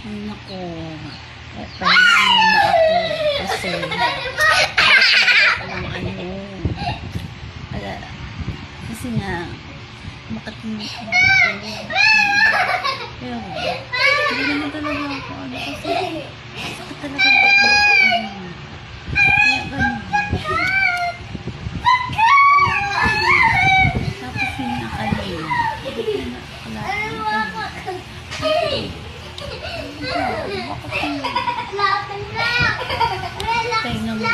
Ay, naku. Pahinga na ako kasi walang ano. Kasi nga, makatingin ako. Pero, hindi naman talaga ako. Ano kasi, sakit talaga ako. Kaya ganun. Tapos yun na kayo. Pahinga mo.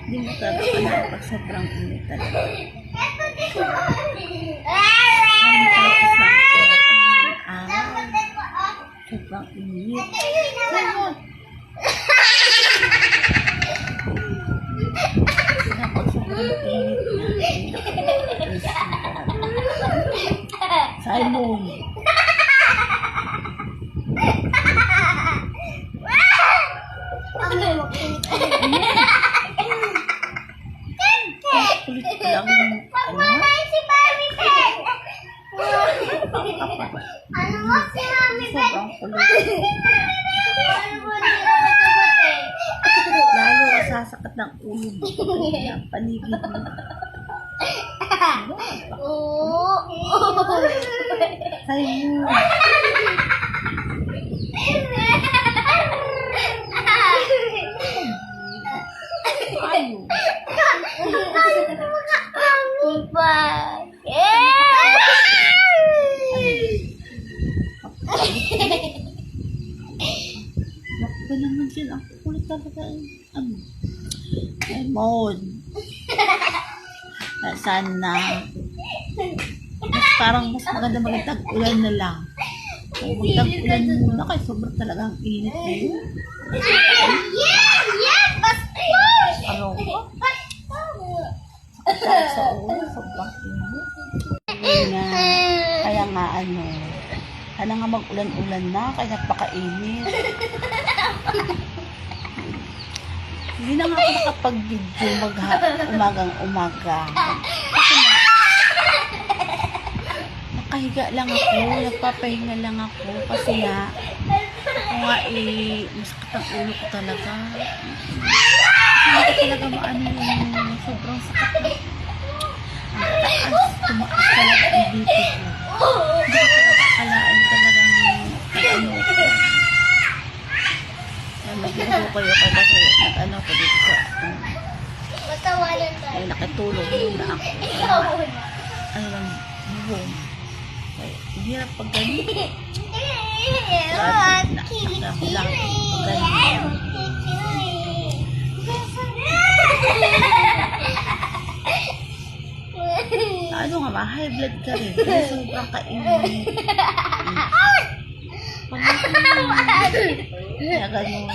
Hindi mo talaga pag sobrang init talaga. Sobrang init. Kapag sobrang init Simon. Kulit lang yung Mama, si Mami Pen! Ano mo si Mami Pen? sobrang kulit. Lalo kasasakit ng ulo mo. Ang paligid mo. Simon. Ayaw. Bakit naman sila? Ang kulit talaga. Ano? Simon. Sana. Parang mas maganda magtag-ulan na lang. Kung magtag-ulan muna kasi sobrang talagang init na yun. Ano ko? Sa ulo, sobrang init. Kaya nga ano, sana nga mag-ulan-ulan na, kaya napaka-init. Hindi na nga ako nakapag-video umagang-umaga. Kasi nga, nakahiga lang ako, nagpapahinga lang ako. Kasi nga, ako nga masakit ang ulo ko talaga. Hindi ko talaga maano yung sobrang sakit. Ang taas, tumaas talaga ang dito ko. Hindi ko talaga akalaan talagang ano ko. Mag-ibo kayo kasi nag-ano ko dito sa ay nakitulog muna ako. Ano lang, buhong. Kaya, hirap pag ganito. Hirap lang pag ganito. Ano nga ma, high blood ka rin. Kaya sobrang kainit. Kaya ganun.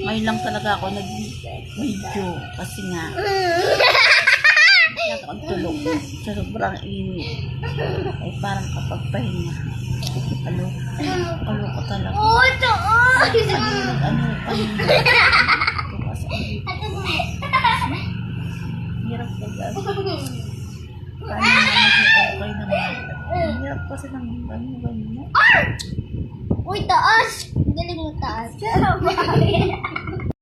Ngayon lang talaga ako nag-video. Kasi nga, nagkakang tulog. Sa sobrang init. Ay parang kapag pahinga. Ano ko talaga. Hirap talaga. Paano naman okay naman. Hirap kasi ng ganyan. Uy, taas! Galing mo taas.